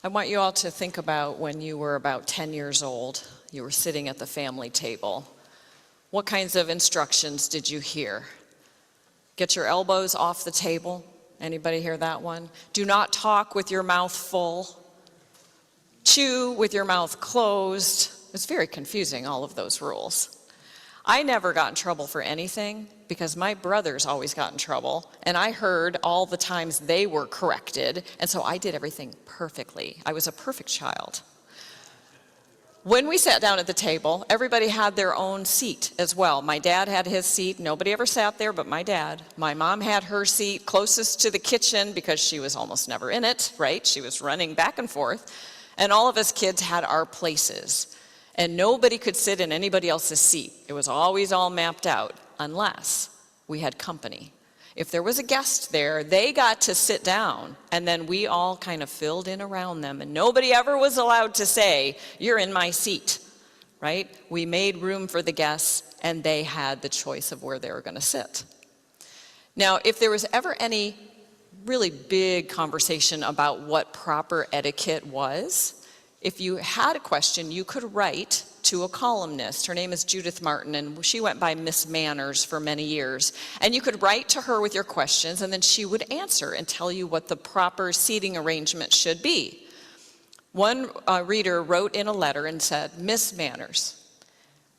I want you all to think about when you were about 10 years old, you were sitting at the family table. What kinds of instructions did you hear? Get your elbows off the table. Anybody hear that one? Do not talk with your mouth full. Chew with your mouth closed. It's very confusing, all of those rules. I never got in trouble for anything because my brothers always got in trouble, and I heard all the times they were corrected, and so I did everything perfectly. I was a perfect child. When we sat down at the table, everybody had their own seat as well. My dad had his seat. Nobody ever sat there but my dad. My mom had her seat closest to the kitchen because she was almost never in it, right? She was running back and forth. And all of us kids had our places. And nobody could sit in anybody else's seat. It was always all mapped out, unless we had company. If there was a guest there, they got to sit down, and then we all kind of filled in around them, and nobody ever was allowed to say, "You're in my seat," right? We made room for the guests, and they had the choice of where they were going to sit. Now, if there was ever any really big conversation about what proper etiquette was, if you had a question, you could write to a columnist. Her name is Judith Martin, and she went by Miss Manners for many years. And you could write to her with your questions, and then she would answer and tell you what the proper seating arrangement should be. One reader wrote in a letter and said, "Miss Manners,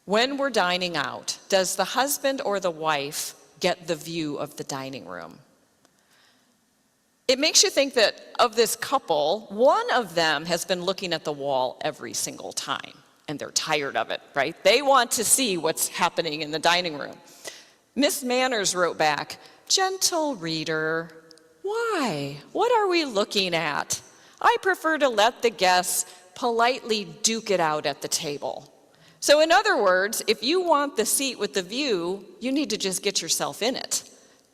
when we're dining out, does the husband or the wife get the view of the dining room?" It makes you think that of this couple, one of them has been looking at the wall every single time, and they're tired of it, right? They want to see what's happening in the dining room. Miss Manners wrote back, "Gentle reader, why? What are we looking at? I prefer to let the guests politely duke it out at the table." So in other words, if you want the seat with the view, you need to just get yourself in it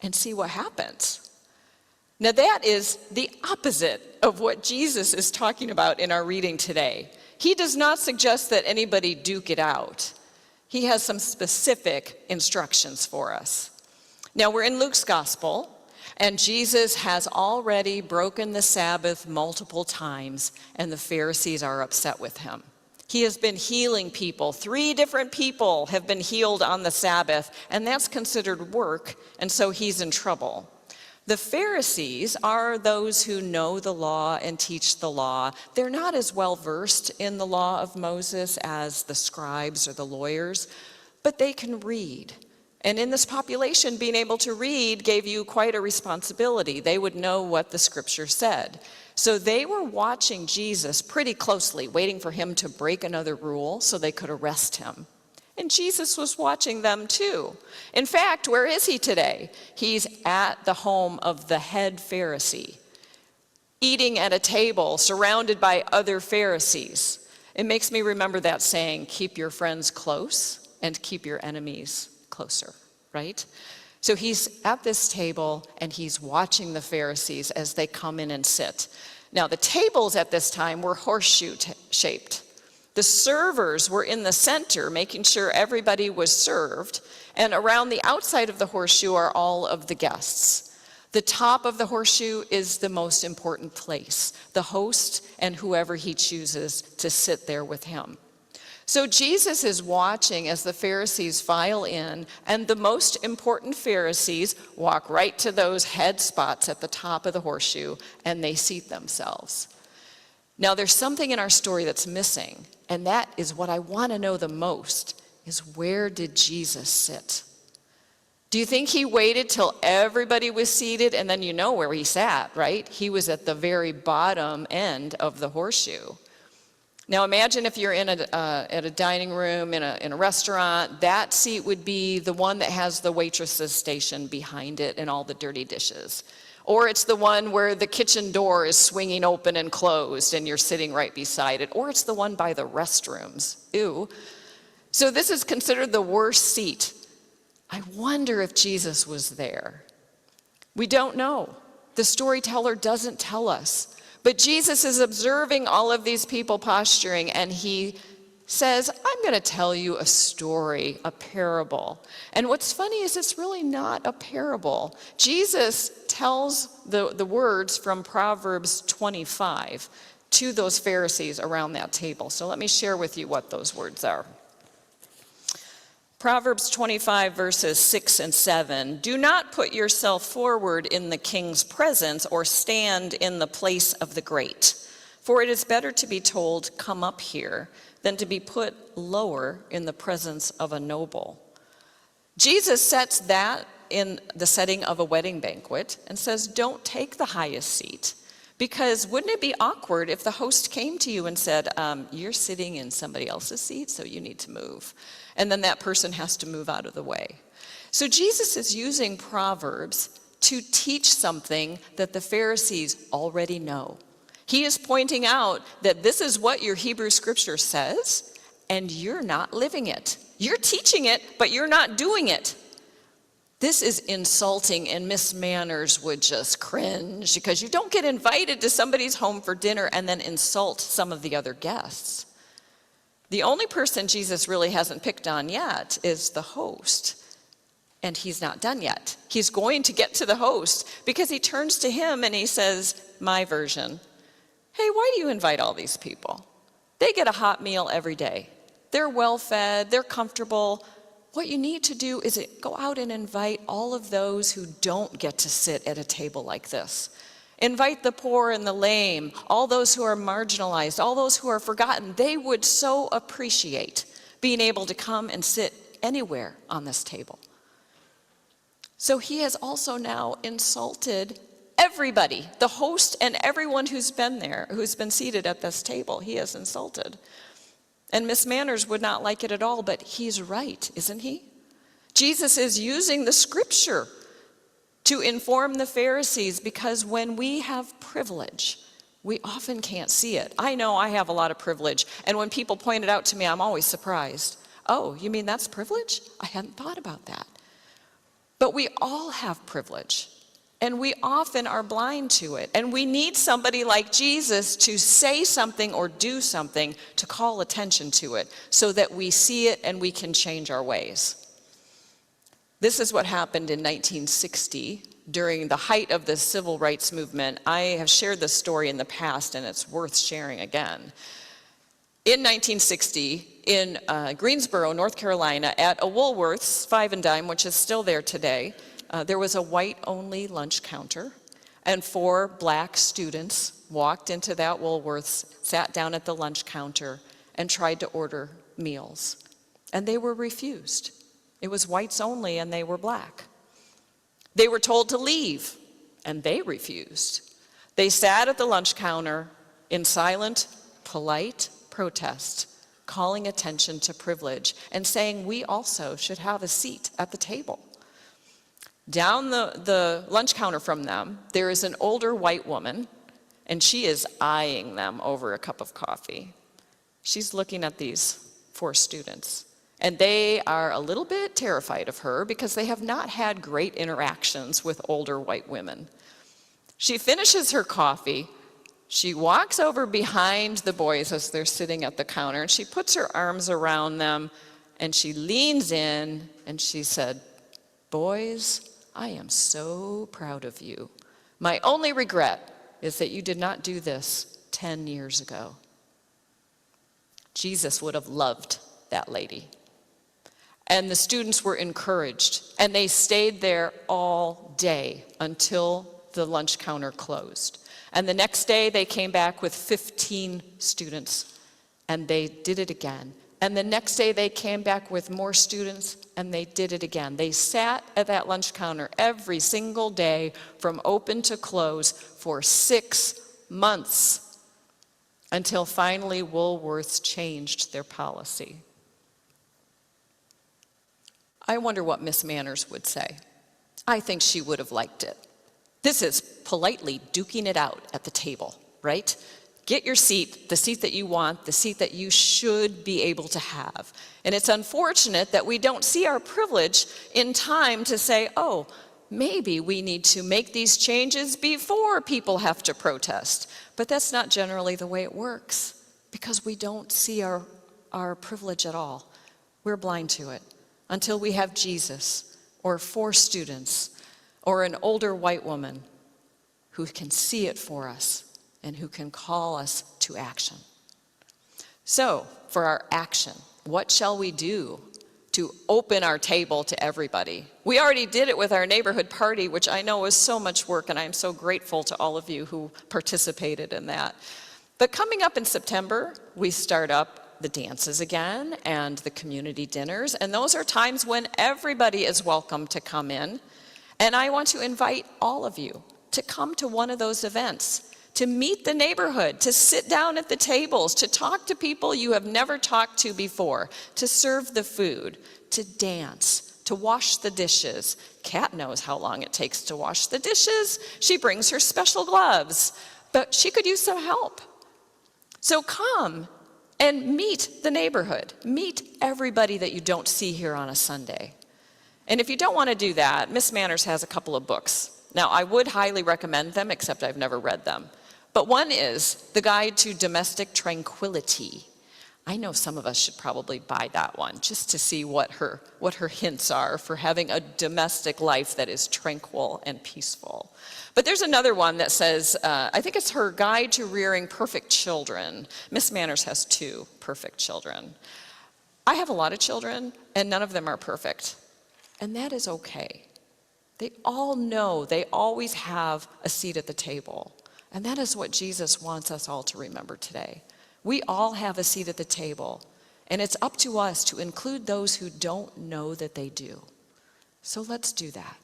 and see what happens. Now that is the opposite of what Jesus is talking about in our reading today. He does not suggest that anybody duke it out. He has some specific instructions for us. Now we're in Luke's gospel, and Jesus has already broken the Sabbath multiple times, and the Pharisees are upset with him. He has been healing people. 3 different people have been healed on the Sabbath, and that's considered work, and so he's in trouble. The Pharisees are those who know the law and teach the law. They're not as well versed in the law of Moses as the scribes or the lawyers, but they can read. And in this population, being able to read gave you quite a responsibility. They would know what the scripture said. So they were watching Jesus pretty closely, waiting for him to break another rule so they could arrest him. And Jesus was watching them too. In fact, where is he today? He's at the home of the head Pharisee, eating at a table surrounded by other Pharisees. It makes me remember that saying, keep your friends close and keep your enemies closer, right? So he's at this table and he's watching the Pharisees as they come in and sit. Now the tables at this time were horseshoe shaped. The servers were in the center, making sure everybody was served, and around the outside of the horseshoe are all of the guests. The top of the horseshoe is the most important place, the host and whoever he chooses to sit there with him. So Jesus is watching as the Pharisees file in, and the most important Pharisees walk right to those head spots at the top of the horseshoe, and they seat themselves. Now there's something in our story that's missing, and that is what I want to know the most, is where did Jesus sit? Do you think he waited till everybody was seated, and then you know where he sat, right? He was at the very bottom end of the horseshoe. Now imagine if you're in at a dining room, in a restaurant, that seat would be the one that has the waitress's station behind it and all the dirty dishes. Or it's the one where the kitchen door is swinging open and closed and you're sitting right beside it. Or it's the one by the restrooms. Ew. So this is considered the worst seat. I wonder if Jesus was there. We don't know. The storyteller doesn't tell us. But Jesus is observing all of these people posturing, and he says, I'm going to tell you a story, a parable. And what's funny is it's really not a parable. Jesus tells the words from Proverbs 25. to those Pharisees around that table. So let me share with you what those words are. Proverbs 25, verses 6 and 7. Do not put yourself forward in the king's presence or stand in the place of the great. For it is better to be told, come up here, than to be put lower in the presence of a noble. Jesus sets that in the setting of a wedding banquet and says, don't take the highest seat. Because wouldn't it be awkward if the host came to you and said, you're sitting in somebody else's seat, so you need to move. And then that person has to move out of the way. So Jesus is using Proverbs to teach something that the Pharisees already know. He is pointing out that this is what your Hebrew scripture says, and you're not living it. You're teaching it, but you're not doing it. This is insulting, and Miss Manners would just cringe because you don't get invited to somebody's home for dinner and then insult some of the other guests. The only person Jesus really hasn't picked on yet is the host, and he's not done yet. He's going to get to the host because he turns to him and he says, my version, hey, why do you invite all these people? They get a hot meal every day. They're well-fed, they're comfortable. What you need to do is go out and invite all of those who don't get to sit at a table like this. Invite the poor and the lame, all those who are marginalized, all those who are forgotten. They would so appreciate being able to come and sit anywhere on this table. So he has also now insulted everybody, the host and everyone who's been there, who's been seated at this table. He has insulted. And Miss Manners would not like it at all, but he's right, isn't he? Jesus is using the scripture to inform the Pharisees because when we have privilege, we often can't see it. I know I have a lot of privilege, and when people point it out to me, I'm always surprised. Oh, you mean that's privilege? I hadn't thought about that. But we all have privilege. And we often are blind to it. And we need somebody like Jesus to say something or do something to call attention to it so that we see it and we can change our ways. This is what happened in 1960 during the height of the civil rights movement. I have shared this story in the past and it's worth sharing again. In 1960, in Greensboro, North Carolina, at a Woolworth's, 5 and Dime, which is still there today, there was a white-only lunch counter, and 4 black students walked into that Woolworth's, sat down at the lunch counter, and tried to order meals. And they were refused. It was whites only, and they were black. They were told to leave, and they refused. They sat at the lunch counter in silent, polite protest, calling attention to privilege, and saying we also should have a seat at the table. Down the lunch counter from them, there is an older white woman, and she is eyeing them over a cup of coffee. She's looking at these 4 students, and they are a little bit terrified of her because they have not had great interactions with older white women. She finishes her coffee, she walks over behind the boys as they're sitting at the counter, and she puts her arms around them, and she leans in, and she said, boys, I am so proud of you. My only regret is that you did not do this 10 years ago. Jesus would have loved that lady. And the students were encouraged, and they stayed there all day until the lunch counter closed. And the next day they came back with 15 students, and they did it again. And the next day they came back with more students, and they did it again. They sat at that lunch counter every single day from open to close for 6 months until finally Woolworths changed their policy. I wonder what Miss Manners would say. I think she would have liked it. This is politely duking it out at the table, right? Get your seat, the seat that you want, the seat that you should be able to have. And it's unfortunate that we don't see our privilege in time to say, oh, maybe we need to make these changes before people have to protest. But that's not generally the way it works because we don't see our privilege at all. We're blind to it until we have Jesus or 4 students or an older white woman who can see it for us and who can call us to action. So, for our action, what shall we do to open our table to everybody? We already did it with our neighborhood party, which I know was so much work, and I'm so grateful to all of you who participated in that. But coming up in September, we start up the dances again and the community dinners, and those are times when everybody is welcome to come in. And I want to invite all of you to come to one of those events, to meet the neighborhood, to sit down at the tables, to talk to people you have never talked to before, to serve the food, to dance, to wash the dishes. Kat knows how long it takes to wash the dishes. She brings her special gloves, but she could use some help. So come and meet the neighborhood. Meet everybody that you don't see here on a Sunday. And if you don't want to do that, Miss Manners has a couple of books. Now, I would highly recommend them, except I've never read them. But one is The Guide to Domestic Tranquility. I know some of us should probably buy that one just to see what her hints are for having a domestic life that is tranquil and peaceful. But there's another one that says, I think it's Her Guide to Rearing Perfect Children. Miss Manners has 2 perfect children. I have a lot of children, and none of them are perfect. And that is okay. They all know they always have a seat at the table. And that is what Jesus wants us all to remember today. We all have a seat at the table, and it's up to us to include those who don't know that they do. So let's do that.